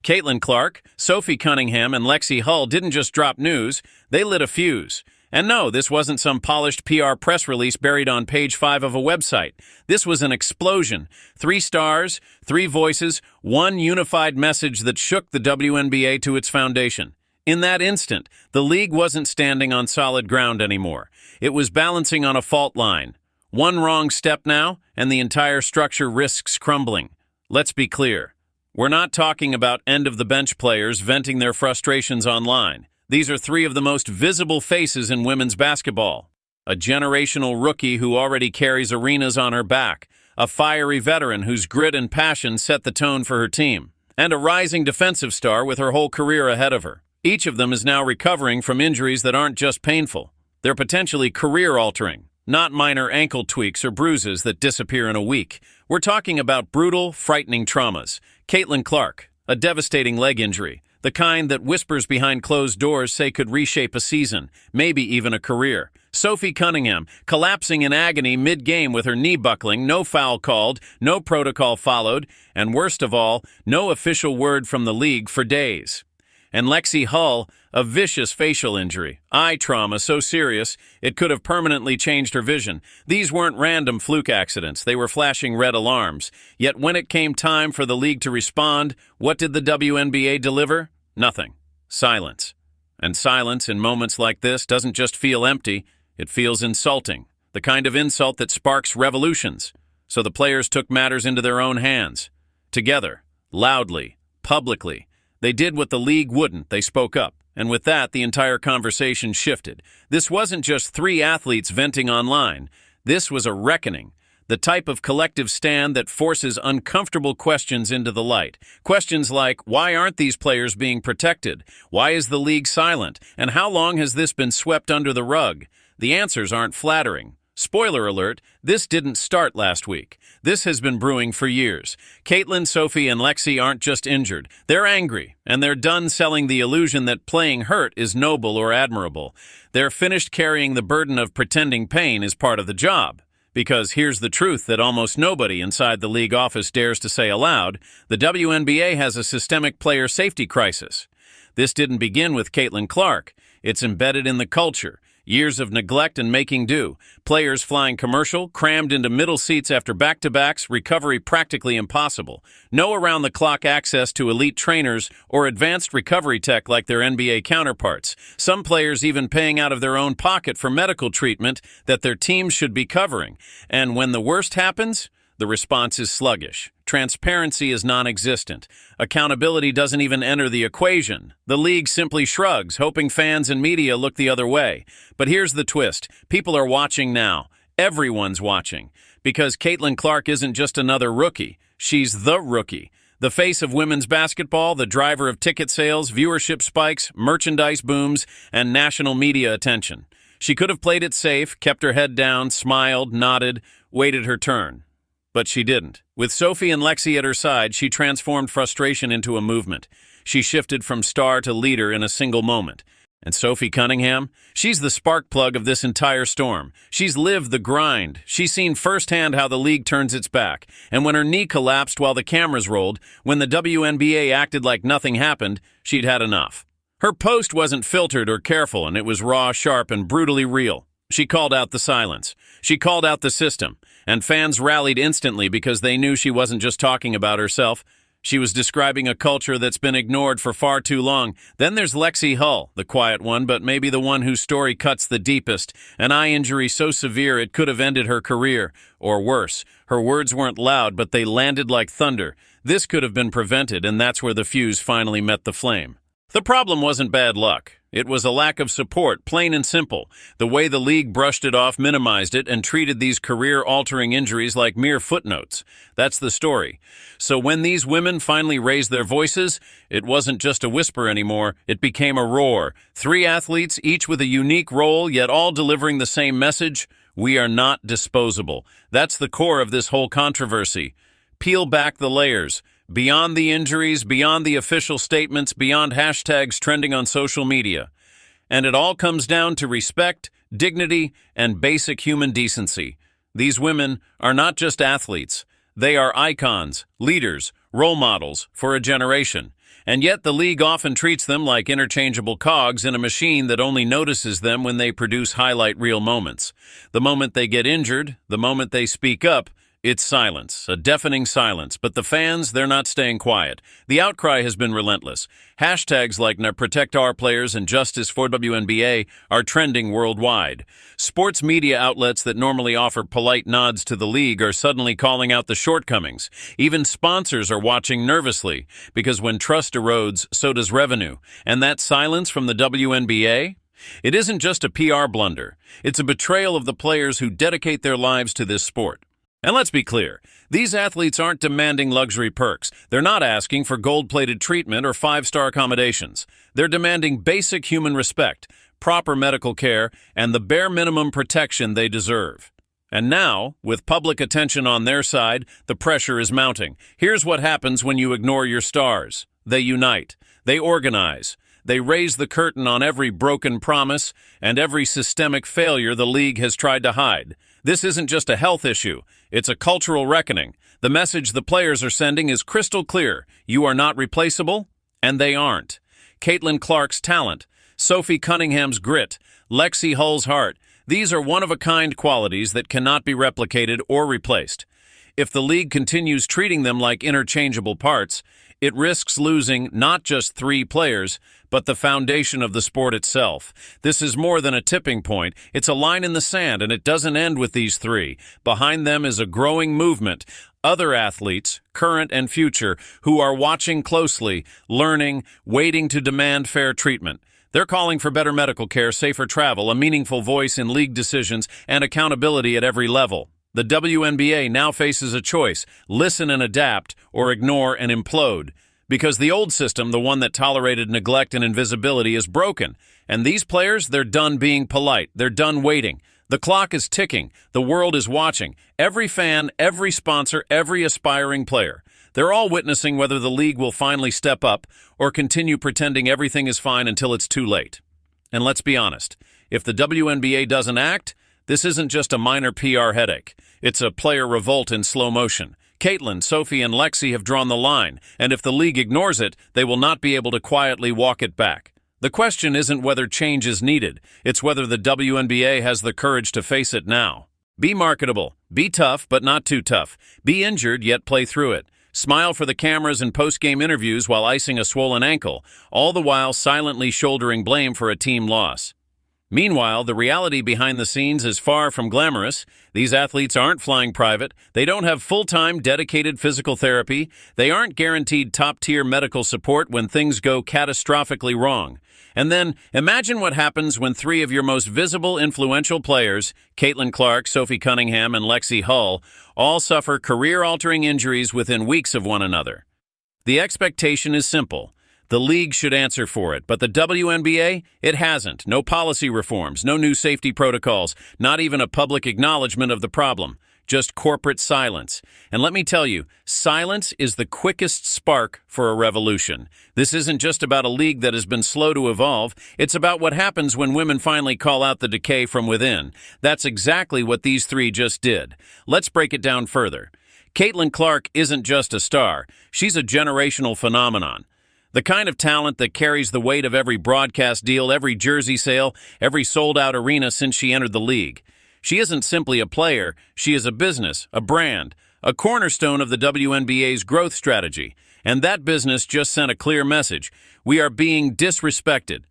Caitlin Clark, Sophie Cunningham, and Lexie Hull didn't just drop news, they lit a fuse. And no, this wasn't some polished PR press release buried on page 5 of a website. This was an explosion. 3 stars, 3 voices, one unified message that shook the WNBA to its foundation. In that instant, the league wasn't standing on solid ground anymore. It was balancing on a fault line. One wrong step now, and the entire structure risks crumbling. Let's be clear. We're not talking about end-of-the-bench players venting their frustrations online. These are 3 of the most visible faces in women's basketball. A generational rookie who already carries arenas on her back, a fiery veteran whose grit and passion set the tone for her team, and a rising defensive star with her whole career ahead of her. Each of them is now recovering from injuries that aren't just painful. They're potentially career-altering, not minor ankle tweaks or bruises that disappear in a week. We're talking about brutal, frightening traumas. Caitlin Clark, a devastating leg injury, the kind that whispers behind closed doors say could reshape a season, maybe even a career. Sophie Cunningham, collapsing in agony mid-game with her knee buckling, no foul called, no protocol followed, and worst of all, no official word from the league for days. And Lexie Hull, a vicious facial injury, eye trauma so serious it could have permanently changed her vision. These weren't random fluke accidents, they were flashing red alarms. Yet when it came time for the league to respond, what did the WNBA deliver? Nothing. Silence. And silence in moments like this doesn't just feel empty, it feels insulting. The kind of insult that sparks revolutions. So the players took matters into their own hands. Together, loudly, publicly. They did what the league wouldn't. They spoke up. And with that, the entire conversation shifted. This wasn't just 3 athletes venting online. This was a reckoning. The type of collective stand that forces uncomfortable questions into the light. Questions like, why aren't these players being protected? Why is the league silent? And how long has this been swept under the rug? The answers aren't flattering. Spoiler alert, this didn't start last week. This has been brewing for years. Caitlin, Sophie, and Lexie aren't just injured. They're angry, and they're done selling the illusion that playing hurt is noble or admirable. They're finished carrying the burden of pretending pain is part of the job. Because here's the truth that almost nobody inside the league office dares to say aloud, the WNBA has a systemic player safety crisis. This didn't begin with Caitlin Clark. It's embedded in the culture. Years of neglect and making do. Players flying commercial, crammed into middle seats after back-to-backs, recovery practically impossible. No around-the-clock access to elite trainers or advanced recovery tech like their NBA counterparts. Some players even paying out of their own pocket for medical treatment that their teams should be covering. And when the worst happens, the response is sluggish. Transparency is non-existent. Accountability doesn't even enter the equation. The league simply shrugs, hoping fans and media look the other way. But here's the twist. People are watching now. Everyone's watching. Because Caitlin Clark isn't just another rookie. She's the rookie. The face of women's basketball, the driver of ticket sales, viewership spikes, merchandise booms, and national media attention. She could have played it safe, kept her head down, smiled, nodded, waited her turn. But she didn't. With Sophie and Lexie at her side, she transformed frustration into a movement. She shifted from star to leader in a single moment. And Sophie Cunningham? She's the spark plug of this entire storm. She's lived the grind. She's seen firsthand how the league turns its back. And when her knee collapsed while the cameras rolled, when the WNBA acted like nothing happened, she'd had enough. Her post wasn't filtered or careful, and it was raw, sharp, and brutally real. She called out the silence. She called out the system. And fans rallied instantly because they knew she wasn't just talking about herself. She was describing a culture that's been ignored for far too long. Then there's Lexie Hull, the quiet one, but maybe the one whose story cuts the deepest. An eye injury so severe it could have ended her career. Or worse, her words weren't loud, but they landed like thunder. This could have been prevented, and that's where the fuse finally met the flame. The problem wasn't bad luck. It was a lack of support, plain and simple. The way the league brushed it off, minimized it, and treated these career-altering injuries like mere footnotes. That's the story. So when these women finally raised their voices, it wasn't just a whisper anymore. It became a roar. 3 athletes, each with a unique role, yet all delivering the same message. We are not disposable. That's the core of this whole controversy. Peel back the layers. Beyond the injuries, beyond the official statements, beyond hashtags trending on social media. And it all comes down to respect, dignity, and basic human decency. These women are not just athletes. They are icons, leaders, role models for a generation. And yet the league often treats them like interchangeable cogs in a machine that only notices them when they produce highlight reel moments. The moment they get injured, the moment they speak up, it's silence, a deafening silence. But the fans, they're not staying quiet. The outcry has been relentless. Hashtags like "Protect Our Players" and "Justice for WNBA" are trending worldwide. Sports media outlets that normally offer polite nods to the league are suddenly calling out the shortcomings. Even sponsors are watching nervously, because when trust erodes, so does revenue. And that silence from the WNBA? It isn't just a PR blunder. It's a betrayal of the players who dedicate their lives to this sport. And let's be clear, these athletes aren't demanding luxury perks. They're not asking for gold-plated treatment or five-star accommodations. They're demanding basic human respect, proper medical care, and the bare minimum protection they deserve. And now, with public attention on their side, the pressure is mounting. Here's what happens when you ignore your stars. They unite. They organize. They raise the curtain on every broken promise and every systemic failure the league has tried to hide. This isn't just a health issue. It's a cultural reckoning. The message the players are sending is crystal clear. You are not replaceable, and they aren't. Caitlin Clark's talent, Sophie Cunningham's grit, Lexie Hull's heart, these are one-of-a-kind qualities that cannot be replicated or replaced. If the league continues treating them like interchangeable parts, it risks losing not just 3 players, but the foundation of the sport itself. This is more than a tipping point. It's a line in the sand, and it doesn't end with these 3. Behind them is a growing movement, other athletes, current and future, who are watching closely, learning, waiting to demand fair treatment. They're calling for better medical care, safer travel, a meaningful voice in league decisions, and accountability at every level. The WNBA now faces a choice: listen and adapt, or ignore and implode. Because the old system, the one that tolerated neglect and invisibility, is broken. And these players, they're done being polite. They're done waiting. The clock is ticking. The world is watching. Every fan, every sponsor, every aspiring player. They're all witnessing whether the league will finally step up or continue pretending everything is fine until it's too late. And let's be honest, if the WNBA doesn't act, this isn't just a minor PR headache. It's a player revolt in slow motion. Caitlin, Sophie, and Lexie have drawn the line, and if the league ignores it, they will not be able to quietly walk it back. The question isn't whether change is needed, it's whether the WNBA has the courage to face it now. Be marketable. Be tough, but not too tough. Be injured, yet play through it. Smile for the cameras in post-game interviews while icing a swollen ankle, all the while silently shouldering blame for a team loss. Meanwhile, the reality behind the scenes is far from glamorous. These athletes aren't flying private. They don't have full-time, dedicated physical therapy. They aren't guaranteed top-tier medical support when things go catastrophically wrong. And then, imagine what happens when 3 of your most visible, influential players, Caitlin Clark, Sophie Cunningham, and Lexie Hull, all suffer career-altering injuries within weeks of one another. The expectation is simple. The league should answer for it, but the WNBA, it hasn't. No policy reforms, no new safety protocols, not even a public acknowledgement of the problem. Just corporate silence. And let me tell you, silence is the quickest spark for a revolution. This isn't just about a league that has been slow to evolve. It's about what happens when women finally call out the decay from within. That's exactly what these 3 just did. Let's break it down further. Caitlin Clark isn't just a star. She's a generational phenomenon. The kind of talent that carries the weight of every broadcast deal, every jersey sale, every sold-out arena since she entered the league. She isn't simply a player, she is a business, a brand, a cornerstone of the WNBA's growth strategy. And that business just sent a clear message. We are being disrespected.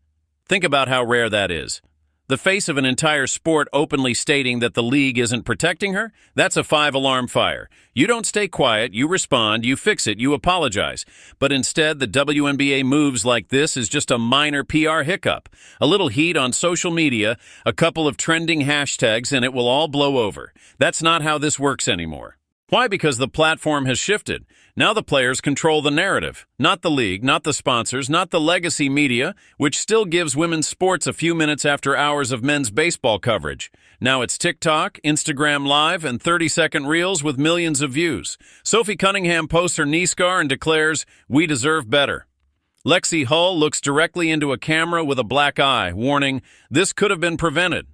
Think about how rare that is. The face of an entire sport openly stating that the league isn't protecting her? That's a 5-alarm fire. You don't stay quiet, you respond, you fix it, you apologize. But instead, the WNBA moves like this is just a minor PR hiccup. A little heat on social media, a couple of trending hashtags, and it will all blow over. That's not how this works anymore. Why? Because the platform has shifted. Now the players control the narrative. Not the league, not the sponsors, not the legacy media, which still gives women's sports a few minutes after hours of men's baseball coverage. Now it's TikTok, Instagram Live, and 30-second reels with millions of views. Sophie Cunningham posts her knee scar and declares, "We deserve better." Lexie Hull looks directly into a camera with a black eye, warning, "This could have been prevented."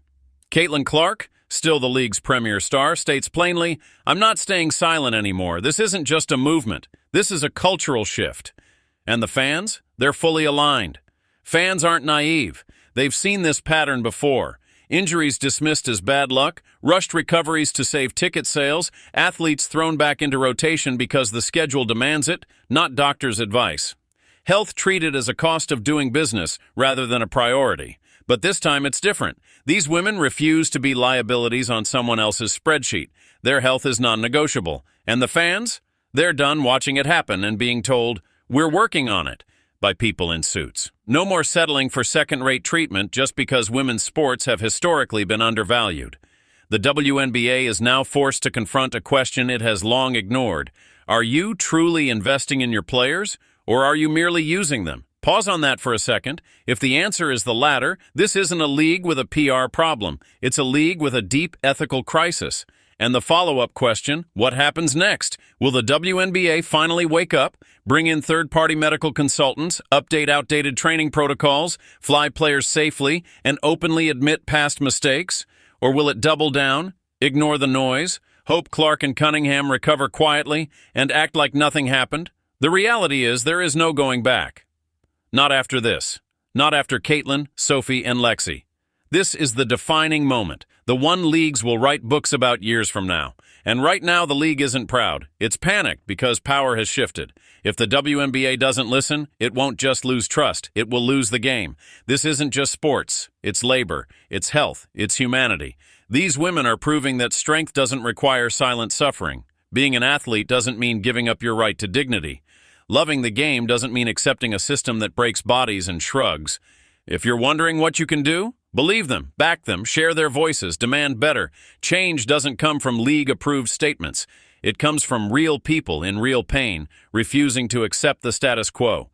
Caitlin Clark, still the league's premier star, states plainly, "I'm not staying silent anymore. This isn't just a movement. This is a cultural shift." And the fans? They're fully aligned. Fans aren't naive. They've seen this pattern before. Injuries dismissed as bad luck, rushed recoveries to save ticket sales, athletes thrown back into rotation because the schedule demands it, not doctors' advice. Health treated as a cost of doing business rather than a priority. But this time it's different. These women refuse to be liabilities on someone else's spreadsheet. Their health is non-negotiable. And the fans? They're done watching it happen and being told, "We're working on it," by people in suits. No more settling for second-rate treatment just because women's sports have historically been undervalued. The WNBA is now forced to confront a question it has long ignored. Are you truly investing in your players, or are you merely using them? Pause on that for a second. If the answer is the latter, this isn't a league with a PR problem. It's a league with a deep ethical crisis. And the follow-up question, what happens next? Will the WNBA finally wake up, bring in third-party medical consultants, update outdated training protocols, fly players safely, and openly admit past mistakes? Or will it double down, ignore the noise, hope Clark and Cunningham recover quietly, and act like nothing happened? The reality is there is no going back. Not after this. Not after Caitlin, Sophie, and Lexie. This is the defining moment, the one leagues will write books about years from now. And right now the league isn't proud. It's panicked because power has shifted. If the WNBA doesn't listen, it won't just lose trust, it will lose the game. This isn't just sports, it's labor, it's health, it's humanity. These women are proving that strength doesn't require silent suffering. Being an athlete doesn't mean giving up your right to dignity. Loving the game doesn't mean accepting a system that breaks bodies and shrugs. If you're wondering what you can do, believe them, back them, share their voices, demand better. Change doesn't come from league-approved statements. It comes from real people in real pain, refusing to accept the status quo.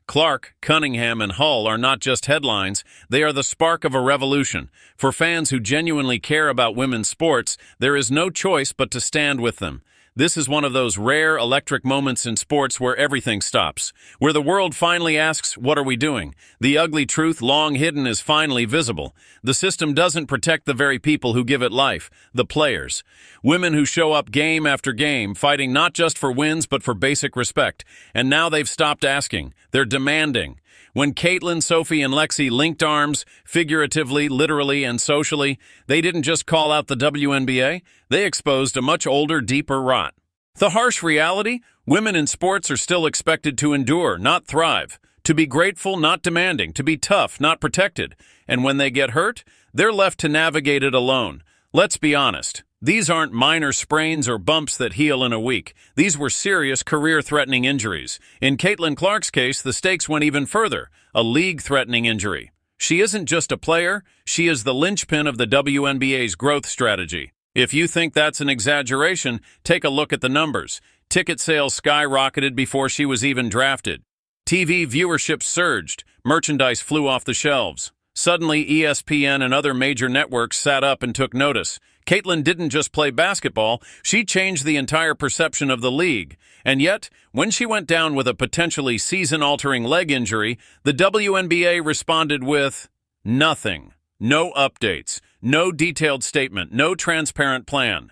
Clark, Cunningham, and Hull are not just headlines, they are the spark of a revolution. For fans who genuinely care about women's sports, there is no choice but to stand with them. This is one of those rare electric moments in sports where everything stops, where the world finally asks, what are we doing? The ugly truth long hidden is finally visible. The system doesn't protect the very people who give it life, the players. Women who show up game after game, fighting not just for wins but for basic respect. And now they've stopped asking. They're demanding. When Caitlin, Sophie, and Lexie linked arms, figuratively, literally, and socially, they didn't just call out the WNBA, they exposed a much older, deeper rot. The harsh reality? Women in sports are still expected to endure, not thrive. To be grateful, not demanding. To be tough, not protected. And when they get hurt, they're left to navigate it alone. Let's be honest. These aren't minor sprains or bumps that heal in a week. These were serious, career-threatening injuries. In Caitlin Clark's case, the stakes went even further, a league-threatening injury. She isn't just a player, she is the linchpin of the WNBA's growth strategy. If you think that's an exaggeration, take a look at the numbers. Ticket sales skyrocketed before she was even drafted. TV viewership surged, merchandise flew off the shelves. Suddenly, ESPN and other major networks sat up and took notice. Caitlin didn't just play basketball, she changed the entire perception of the league. And yet, when she went down with a potentially season-altering leg injury, the WNBA responded with nothing. No updates, no detailed statement, no transparent plan.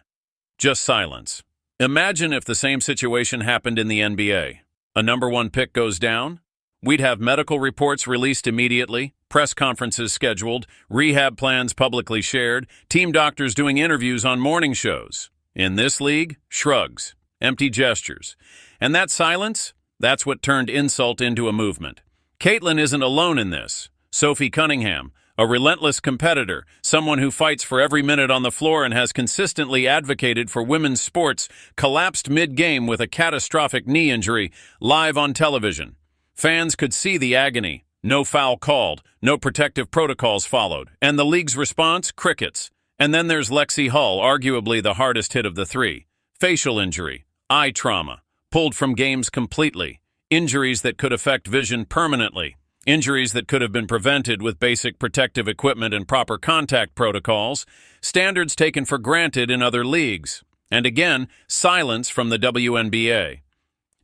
Just silence. Imagine if the same situation happened in the NBA. A number one pick goes down? We'd have medical reports released immediately, press conferences scheduled, rehab plans publicly shared, team doctors doing interviews on morning shows. In this league, shrugs, empty gestures. And that silence, that's what turned insult into a movement. Caitlin isn't alone in this. Sophie Cunningham, a relentless competitor, someone who fights for every minute on the floor and has consistently advocated for women's sports, collapsed mid-game with a catastrophic knee injury live on television. Fans could see the agony. No foul called, no protective protocols followed, and the league's response, crickets. And then there's Lexie Hull, arguably the hardest hit of the three. Facial injury, eye trauma, pulled from games completely, injuries that could affect vision permanently, injuries that could have been prevented with basic protective equipment and proper contact protocols, standards taken for granted in other leagues. And again, silence from the WNBA.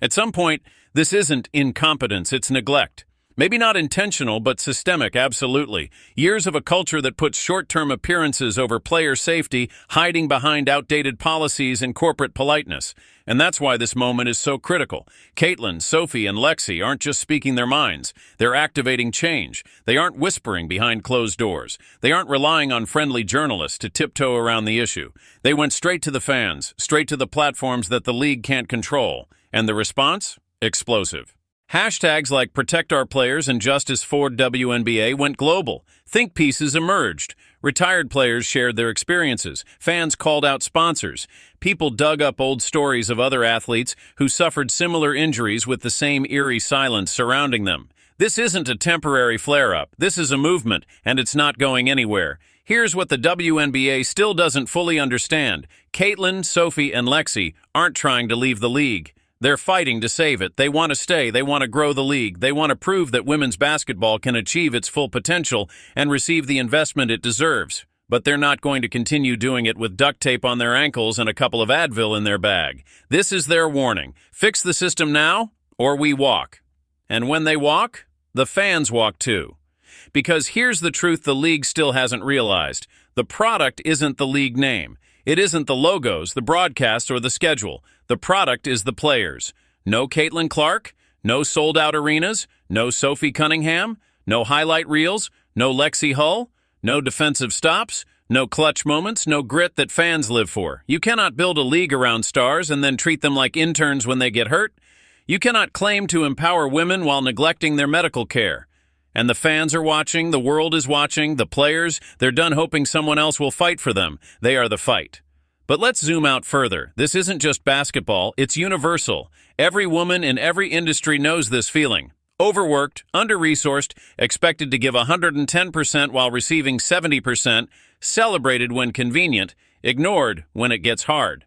At some point, this isn't incompetence, it's neglect. Maybe not intentional, but systemic, absolutely. Years of a culture that puts short-term appearances over player safety, hiding behind outdated policies and corporate politeness. And that's why this moment is so critical. Caitlin, Sophie, and Lexie aren't just speaking their minds. They're activating change. They aren't whispering behind closed doors. They aren't relying on friendly journalists to tiptoe around the issue. They went straight to the fans, straight to the platforms that the league can't control. And the response? Explosive. Hashtags like Protect Our Players and Justice for WNBA went global. Think pieces emerged. Retired players shared their experiences. Fans called out sponsors. People dug up old stories of other athletes who suffered similar injuries with the same eerie silence surrounding them. This isn't a temporary flare-up. This is a movement, and it's not going anywhere. Here's what the WNBA still doesn't fully understand. Caitlin, Sophie, and Lexie aren't trying to leave the league. They're fighting to save it. They want to stay. They want to grow the league. They want to prove that women's basketball can achieve its full potential and receive the investment it deserves. But they're not going to continue doing it with duct tape on their ankles and a couple of Advil in their bag. This is their warning. Fix the system now, or we walk. And when they walk, the fans walk too. Because here's the truth the league still hasn't realized. The product isn't the league name. It isn't the logos, the broadcast, or the schedule. The product is the players. No Caitlin Clark, no sold-out arenas, no Sophie Cunningham, no highlight reels, no Lexie Hull, no defensive stops, no clutch moments, no grit that fans live for. You cannot build a league around stars and then treat them like interns when they get hurt. You cannot claim to empower women while neglecting their medical care. And the fans are watching, the world is watching, the players, they're done hoping someone else will fight for them. They are the fight. But let's zoom out further. This isn't just basketball, it's universal. Every woman in every industry knows this feeling. Overworked, under-resourced, expected to give 110% while receiving 70%, celebrated when convenient, ignored when it gets hard.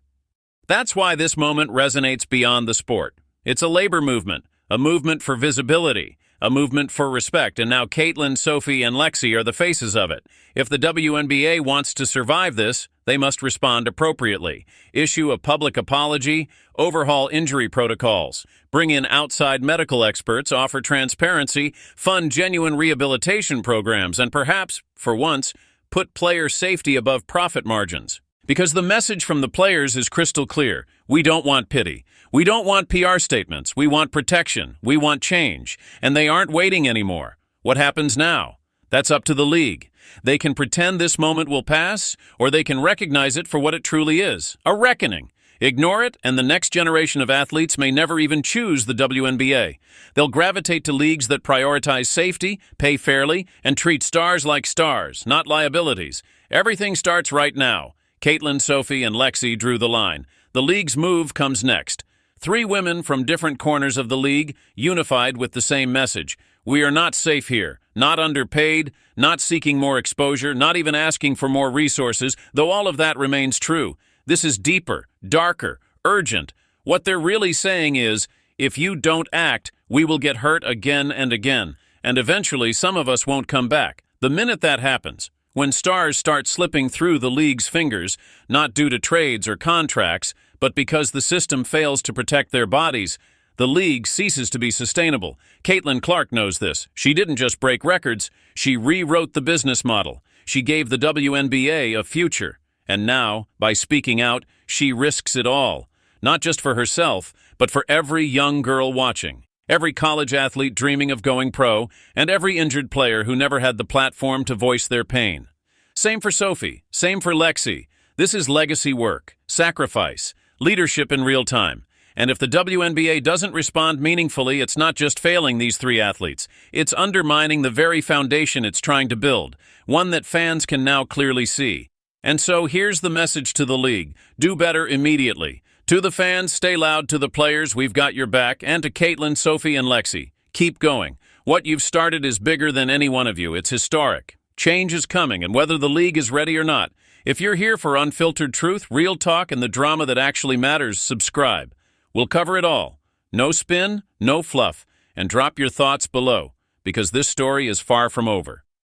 That's why this moment resonates beyond the sport. It's a labor movement, a movement for visibility, a movement for respect, and now Caitlin, Sophie, and Lexie are the faces of it. If the WNBA wants to survive this, they must respond appropriately. Issue a public apology, overhaul injury protocols, bring in outside medical experts, offer transparency, fund genuine rehabilitation programs, and perhaps, for once, put player safety above profit margins. Because the message from the players is crystal clear. We don't want pity. We don't want PR statements. We want protection. We want change. And they aren't waiting anymore. What happens now? That's up to the league. They can pretend this moment will pass, or they can recognize it for what it truly is, a reckoning. Ignore it, and the next generation of athletes may never even choose the WNBA. They'll gravitate to leagues that prioritize safety, pay fairly, and treat stars like stars, not liabilities. Everything starts right now. Caitlin, Sophie, and Lexie drew the line. The league's move comes next. 3 women from different corners of the league, unified with the same message. We are not safe here, not underpaid, not seeking more exposure, not even asking for more resources, though all of that remains true. This is deeper, darker, urgent. What they're really saying is, if you don't act, we will get hurt again and again, and eventually some of us won't come back. The minute that happens, when stars start slipping through the league's fingers, not due to trades or contracts, but because the system fails to protect their bodies, the league ceases to be sustainable. Caitlin Clark knows this. She didn't just break records, she rewrote the business model. She gave the WNBA a future. And now, by speaking out, she risks it all. Not just for herself, but for every young girl watching, every college athlete dreaming of going pro, and every injured player who never had the platform to voice their pain. Same for Sophie, same for Lexie. This is legacy work, sacrifice, leadership in real time. And if the WNBA doesn't respond meaningfully, it's not just failing these 3 athletes. It's undermining the very foundation it's trying to build, one that fans can now clearly see. And so here's the message to the league. Do better immediately. To the fans, stay loud. To the players, we've got your back. And to Caitlin, Sophie, and Lexie, keep going. What you've started is bigger than any one of you. It's historic. Change is coming, and whether the league is ready or not, if you're here for unfiltered truth, real talk, and the drama that actually matters, subscribe. We'll cover it all. No spin, no fluff, and drop your thoughts below, because this story is far from over.